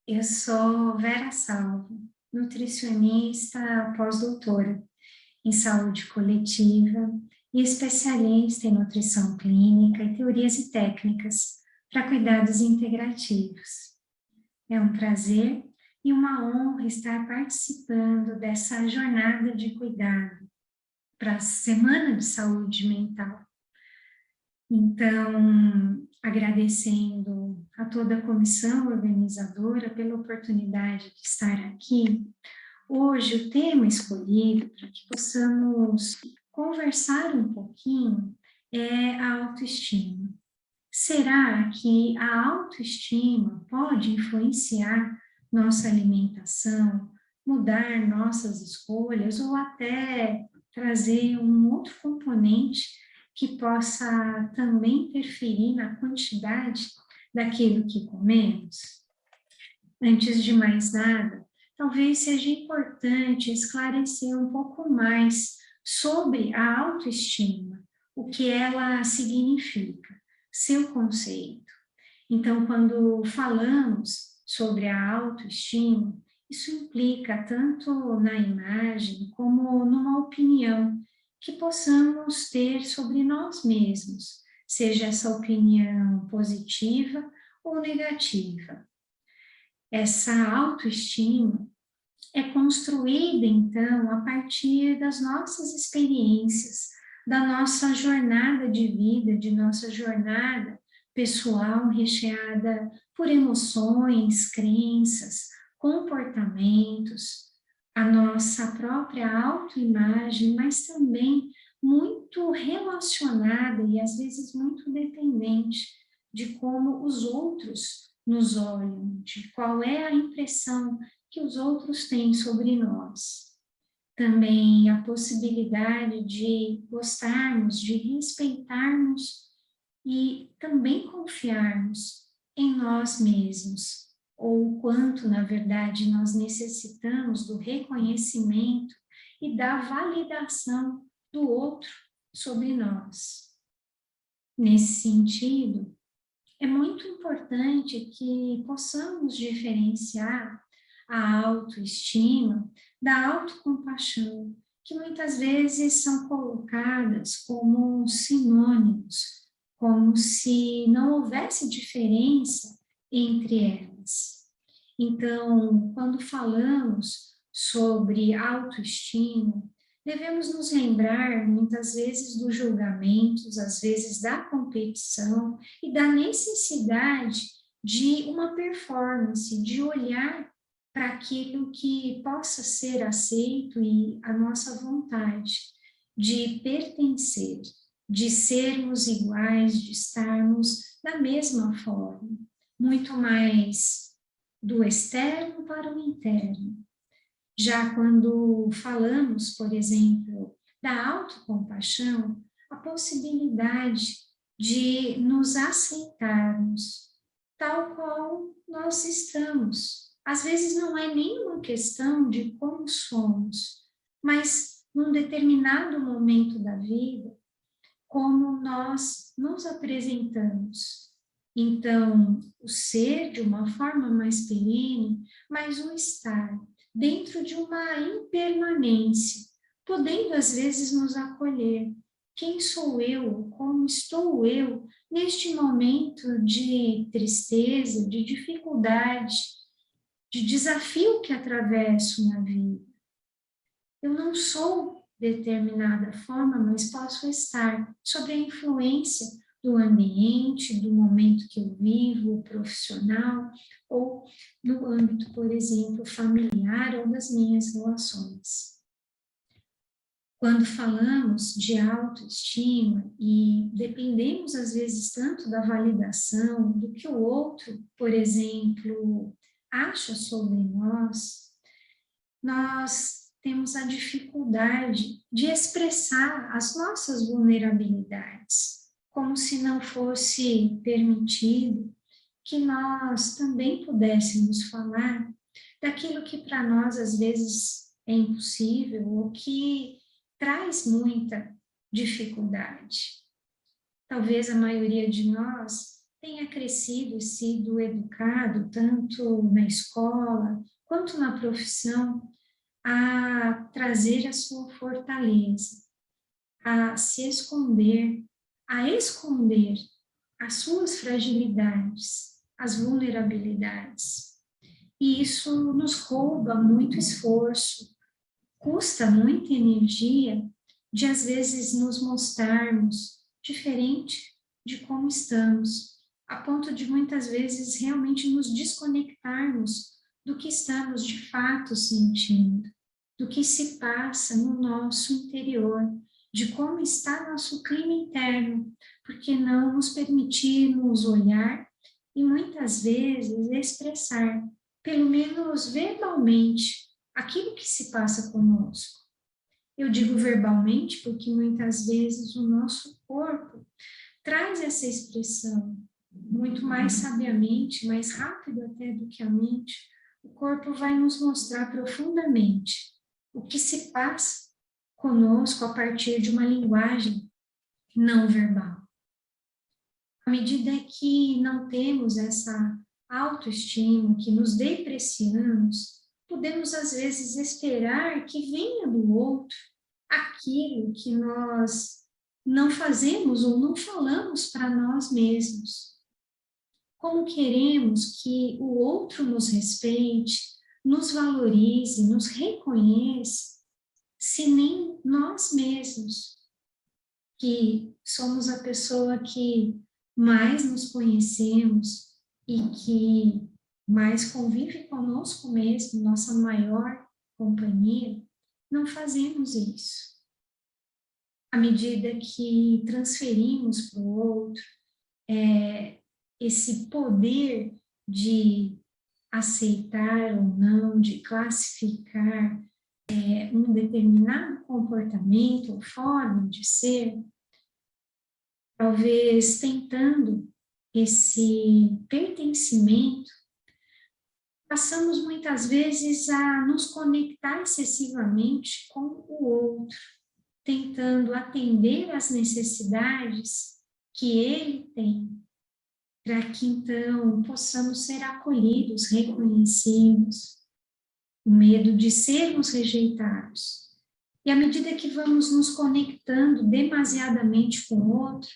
Eu sou Vera Salvo, nutricionista pós-doutora em saúde coletiva e especialista em nutrição clínica e teorias e técnicas para cuidados integrativos. É um prazer e uma honra estar participando dessa jornada de cuidado para a Semana de Saúde Mental. Então, agradecendo a toda a comissão organizadora pela oportunidade de estar aqui, hoje o tema escolhido para que possamos conversar um pouquinho é a autoestima. Será que a autoestima pode influenciar nossa alimentação, mudar nossas escolhas ou até trazer um outro componente que possa também interferir na quantidade daquilo que comemos? Antes de mais nada, talvez seja importante esclarecer um pouco mais sobre a autoestima, o que ela significa, seu conceito. Então, quando falamos sobre a autoestima, isso implica tanto na imagem como numa opinião que possamos ter sobre nós mesmos, seja essa opinião positiva ou negativa. Essa autoestima é construída, então, a partir das nossas experiências, da nossa jornada de vida, de nossa jornada pessoal recheada por emoções, crenças, comportamentos, a nossa própria autoimagem, mas também muito relacionada e às vezes muito dependente de como os outros nos olham, de qual é a impressão que os outros têm sobre nós. Também a possibilidade de gostarmos, de respeitarmos e também confiarmos em nós mesmos, ou o quanto, na verdade, nós necessitamos do reconhecimento e da validação do outro sobre nós. Nesse sentido, é muito importante que possamos diferenciar a autoestima da autocompaixão, que muitas vezes são colocadas como sinônimos, como se não houvesse diferença entre elas. Então, quando falamos sobre autoestima, devemos nos lembrar muitas vezes dos julgamentos, às vezes da competição e da necessidade de uma performance, de olhar para aquilo que possa ser aceito e a nossa vontade de pertencer, de sermos iguais, de estarmos da mesma forma, muito mais do externo para o interno. Já quando falamos, por exemplo, da autocompaixão, a possibilidade de nos aceitarmos tal qual nós estamos. Às vezes não é nenhuma questão de como somos, mas num determinado momento da vida, como nós nos apresentamos. Então, o ser de uma forma mais perene, mas o estar dentro de uma impermanência, podendo às vezes nos acolher. Quem sou eu? Como estou eu neste momento de tristeza, de dificuldade, de desafio que atravesso na vida? Eu não sou determinada forma, mas posso estar sob a influência do ambiente, do momento que eu vivo, profissional, ou no âmbito, por exemplo, familiar ou das minhas relações. Quando falamos de autoestima e dependemos às vezes tanto da validação, do que o outro, por exemplo, acha sobre nós temos a dificuldade de expressar as nossas vulnerabilidades, como se não fosse permitido que nós também pudéssemos falar daquilo que para nós às vezes é impossível ou que traz muita dificuldade. Talvez a maioria de nós tenha crescido e sido educado, tanto na escola quanto na profissão, a trazer a sua fortaleza, a se esconder, a esconder as suas fragilidades, as vulnerabilidades. E isso nos rouba muito esforço, custa muita energia de, às vezes, nos mostrarmos diferente de como estamos, a ponto de, muitas vezes, realmente nos desconectarmos do que estamos, de fato, sentindo, do que se passa no nosso interior, de como está nosso clima interno, porque não nos permitimos olhar e, muitas vezes, expressar, pelo menos verbalmente, aquilo que se passa conosco. Eu digo verbalmente porque muitas vezes o nosso corpo traz essa expressão muito mais sabiamente, mais rápido até do que a mente. O corpo vai nos mostrar profundamente o que se passa conosco a partir de uma linguagem não verbal. À medida que não temos essa autoestima, que nos depreciamos, podemos às vezes esperar que venha do outro aquilo que nós não fazemos ou não falamos para nós mesmos. Como queremos que o outro nos respeite, nos valorize, nos reconheça, se nem nós mesmos, que somos a pessoa que mais nos conhecemos e que mais convive conosco mesmo, nossa maior companhia, não fazemos isso. À medida que transferimos para o outro esse poder de aceitar ou não, de classificar um determinado comportamento ou forma de ser, talvez tentando esse pertencimento, passamos muitas vezes a nos conectar excessivamente com o outro, tentando atender às necessidades que ele tem, para que então possamos ser acolhidos, reconhecidos, o medo de sermos rejeitados. E à medida que vamos nos conectando demasiadamente com o outro,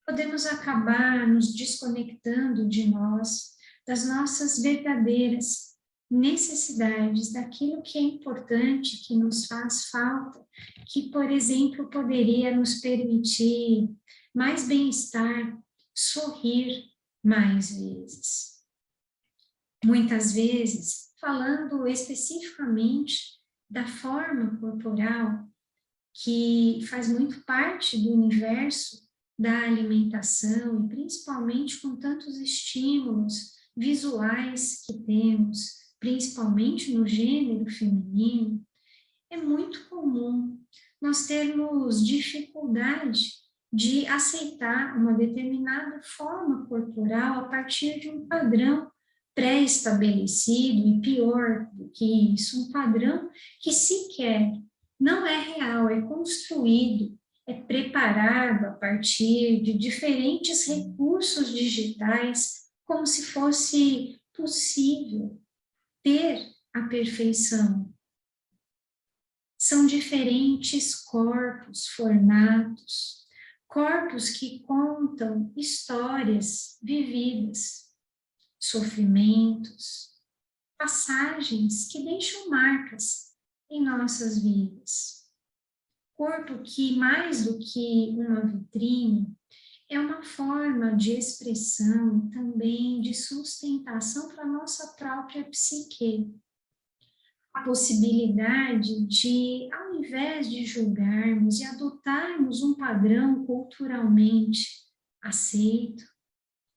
podemos acabar nos desconectando de nós, das nossas verdadeiras necessidades, daquilo que é importante, que nos faz falta, que, por exemplo, poderia nos permitir mais bem-estar, sorrir mais vezes. Muitas vezes, falando especificamente da forma corporal, que faz muito parte do universo da alimentação, e principalmente com tantos estímulos visuais que temos, principalmente no gênero feminino, é muito comum nós termos dificuldade de aceitar uma determinada forma corporal a partir de um padrão pré-estabelecido, e pior do que isso, um padrão que sequer não é real, é construído, é preparado a partir de diferentes recursos digitais, como se fosse possível ter a perfeição. São diferentes corpos formados, corpos que contam histórias vividas, sofrimentos, passagens que deixam marcas em nossas vidas. Corpo que, mais do que uma vitrine, é uma forma de expressão e também de sustentação para a nossa própria psique. A possibilidade de, ao invés de julgarmos e adotarmos um padrão culturalmente aceito,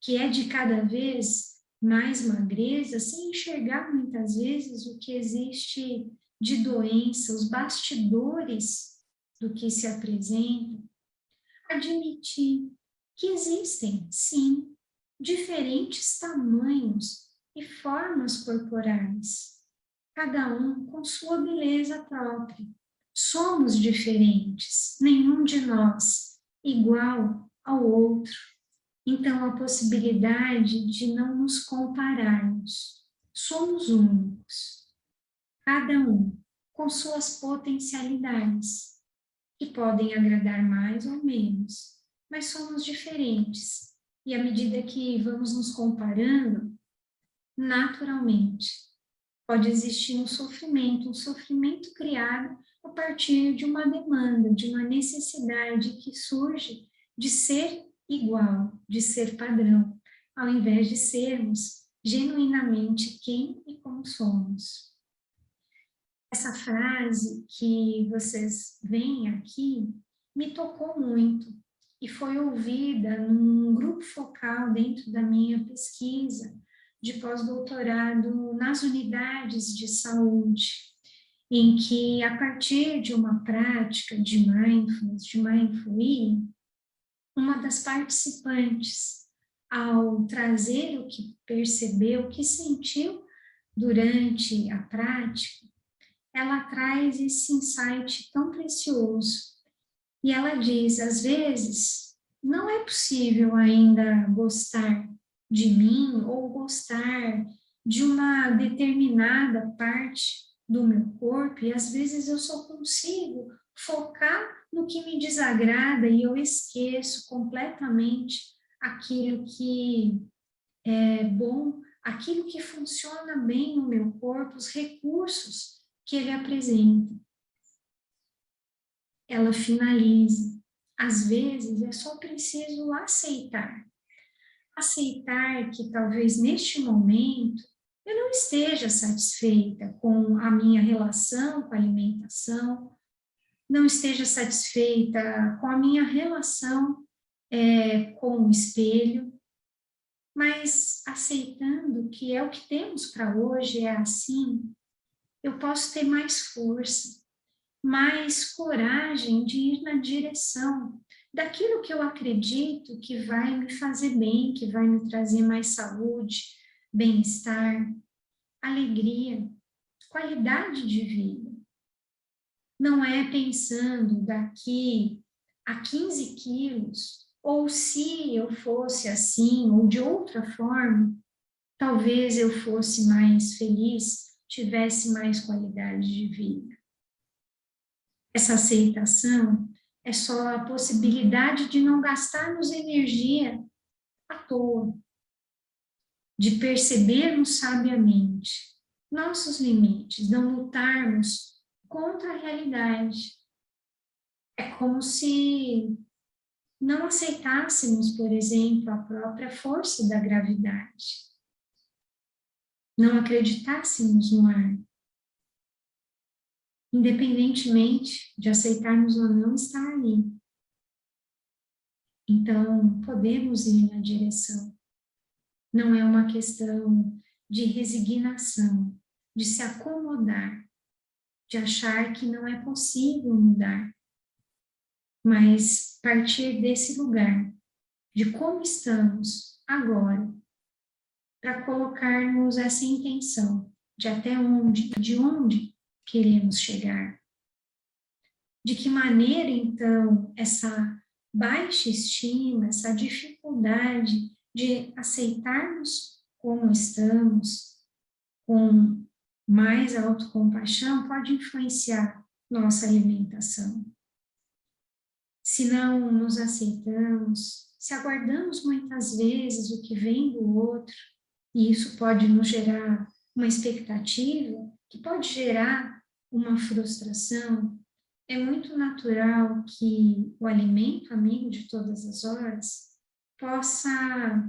que é de cada vez mais magreza, sem enxergar muitas vezes o que existe de doença, os bastidores do que se apresenta, admitir que existem, sim, diferentes tamanhos e formas corporais, cada um com sua beleza própria. Somos diferentes, nenhum de nós igual ao outro. Então, a possibilidade de não nos compararmos. Somos únicos, cada um com suas potencialidades, que podem agradar mais ou menos, mas somos diferentes. E à medida que vamos nos comparando, naturalmente, pode existir um sofrimento criado a partir de uma demanda, de uma necessidade que surge de ser igual, de ser padrão, ao invés de sermos genuinamente quem e como somos. Essa frase que vocês veem aqui me tocou muito e foi ouvida num grupo focal dentro da minha pesquisa de pós-doutorado nas unidades de saúde, em que, a partir de uma prática de mindfulness, de mindful eating, uma das participantes, ao trazer o que percebeu, o que sentiu durante a prática, ela traz esse insight tão precioso. E ela diz, às vezes, não é possível ainda gostar de mim ou gostar de uma determinada parte do meu corpo, e às vezes eu só consigo focar no que me desagrada e eu esqueço completamente aquilo que é bom, aquilo que funciona bem no meu corpo, os recursos que ele apresenta. Ela finaliza. Às vezes é só preciso aceitar. Aceitar que talvez neste momento eu não esteja satisfeita com a minha relação com a alimentação, não esteja satisfeita com a minha relação com o espelho, mas aceitando que é o que temos para hoje, é assim, eu posso ter mais força, mais coragem de ir na direção daquilo que eu acredito que vai me fazer bem, que vai me trazer mais saúde, bem-estar, alegria, qualidade de vida. Não é pensando daqui a 15 quilos, ou se eu fosse assim, ou de outra forma, talvez eu fosse mais feliz, tivesse mais qualidade de vida. Essa aceitação é só a possibilidade de não gastarmos energia à toa, de percebermos sabiamente nossos limites, não lutarmos contra a realidade. É como se não aceitássemos, por exemplo, a própria força da gravidade, não acreditássemos no ar, independentemente de aceitarmos ou não estar ali. Então, podemos ir na direção. Não é uma questão de resignação, de se acomodar, de achar que não é possível mudar, mas partir desse lugar, de como estamos agora, para colocarmos essa intenção de até onde e de onde queremos chegar. De que maneira, então, essa baixa estima, essa dificuldade de aceitarmos como estamos, com mais autocompaixão, pode influenciar nossa alimentação. Se não nos aceitamos, se aguardamos muitas vezes o que vem do outro, e isso pode nos gerar uma expectativa, que pode gerar uma frustração, é muito natural que o alimento amigo de todas as horas possa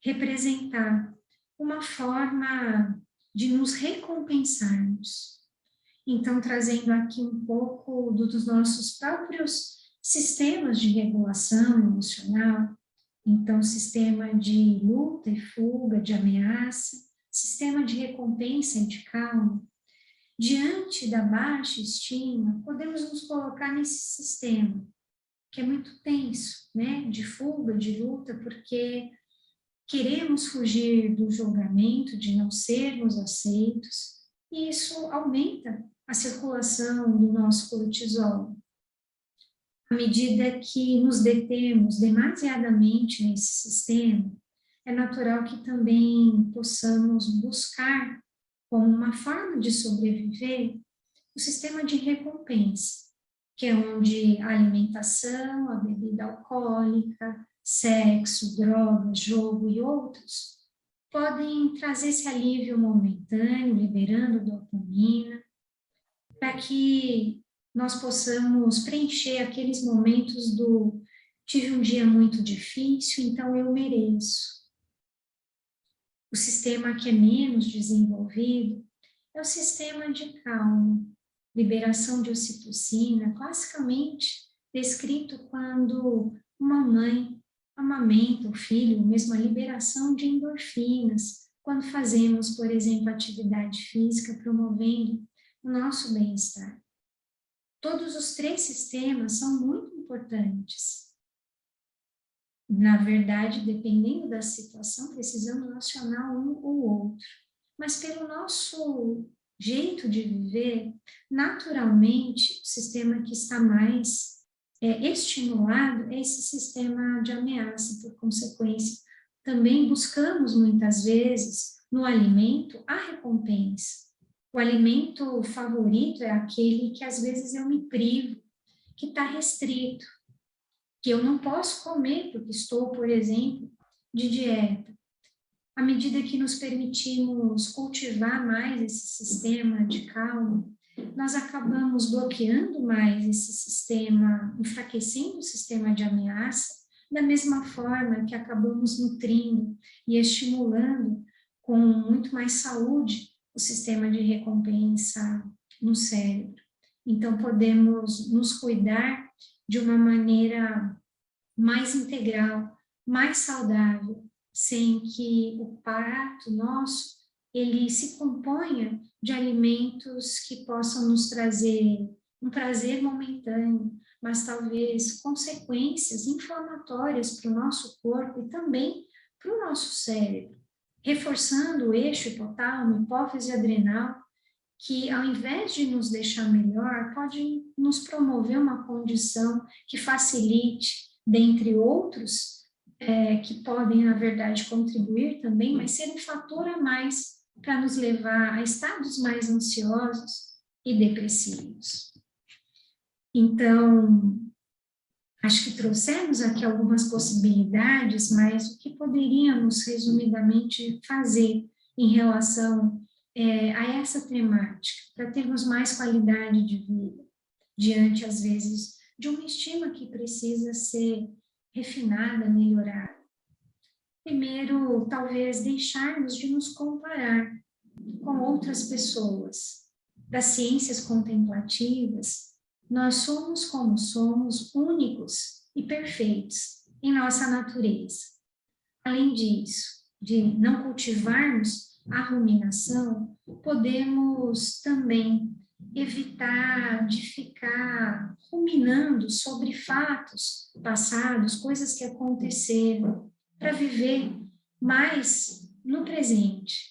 representar uma forma de nos recompensarmos. Então, trazendo aqui um pouco dos nossos próprios sistemas de regulação emocional, então, sistema de luta e fuga, de ameaça, sistema de recompensa e de calma. Diante da baixa estima, podemos nos colocar nesse sistema, que é muito tenso, né? De fuga, de luta, porque queremos fugir do julgamento, de não sermos aceitos, e isso aumenta a circulação do nosso cortisol. À medida que nos detemos demasiadamente nesse sistema, é natural que também possamos buscar, como uma forma de sobreviver, o sistema de recompensa, que é onde a alimentação, a bebida alcoólica, sexo, drogas, jogo e outros podem trazer esse alívio momentâneo, liberando dopamina, para que nós possamos preencher aqueles momentos do tive um dia muito difícil, então eu mereço. O sistema que é menos desenvolvido é o sistema de calma, liberação de ocitocina, classicamente descrito quando uma mãe amamenta o filho, mesmo a liberação de endorfinas, quando fazemos, por exemplo, atividade física, promovendo o nosso bem-estar. Todos os três sistemas são muito importantes. Na verdade, dependendo da situação, precisamos acionar um ou outro. Mas pelo nosso jeito de viver, naturalmente, o sistema que está mais estimulado é esse sistema de ameaça. Por consequência, também buscamos muitas vezes no alimento a recompensa. O alimento favorito é aquele que às vezes eu me privo, que está restrito, que eu não posso comer porque estou, por exemplo, de dieta. À medida que nos permitimos cultivar mais esse sistema de calma, nós acabamos bloqueando mais esse sistema, enfraquecendo o sistema de ameaça, da mesma forma que acabamos nutrindo e estimulando com muito mais saúde o sistema de recompensa no cérebro. Então, podemos nos cuidar de uma maneira mais integral, mais saudável, sem que o prato nosso ele se componha de alimentos que possam nos trazer um prazer momentâneo, mas talvez consequências inflamatórias para o nosso corpo e também para o nosso cérebro, reforçando o eixo hipotálamo, hipófise adrenal, que ao invés de nos deixar melhor, pode nos promover uma condição que facilite, dentre outros, que podem, na verdade, contribuir também, mas ser um fator a mais para nos levar a estados mais ansiosos e depressivos. Então, acho que trouxemos aqui algumas possibilidades, mas o que poderíamos, resumidamente, fazer em relação a essa temática, para termos mais qualidade de vida, diante, às vezes, de uma estima que precisa ser refinada, melhorada. Primeiro, talvez deixarmos de nos comparar com outras pessoas. Das ciências contemplativas, nós somos como somos, únicos e perfeitos em nossa natureza. Além disso, de não cultivarmos a ruminação, podemos também evitar de ficar ruminando sobre fatos passados, coisas que aconteceram, para viver mais no presente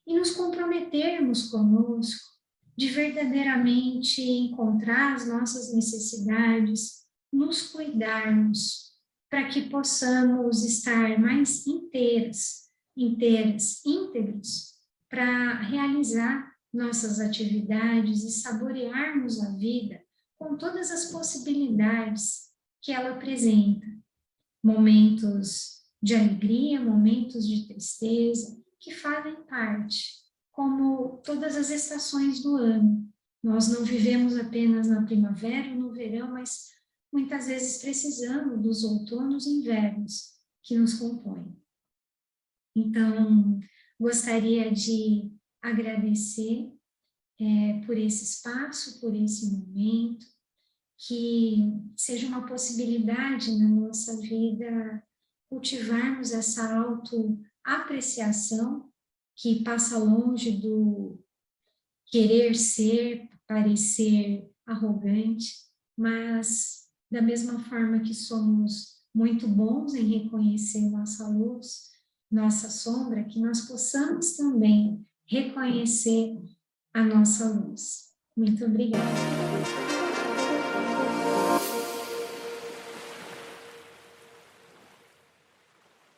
e nos comprometermos conosco, de verdadeiramente encontrar as nossas necessidades, nos cuidarmos, para que possamos estar mais íntegros, para realizar nossas atividades e saborearmos a vida com todas as possibilidades que ela apresenta. Momentos de alegria, momentos de tristeza, que fazem parte, como todas as estações do ano. Nós não vivemos apenas na primavera ou no verão, mas muitas vezes precisamos dos outonos e invernos que nos compõem. Então, gostaria de agradecer por esse espaço, por esse momento, que seja uma possibilidade na nossa vida cultivarmos essa autoapreciação que passa longe do querer ser, parecer arrogante, mas da mesma forma que somos muito bons em reconhecer nossa luz, nossa sombra, que nós possamos também reconhecer a nossa luz. Muito obrigada.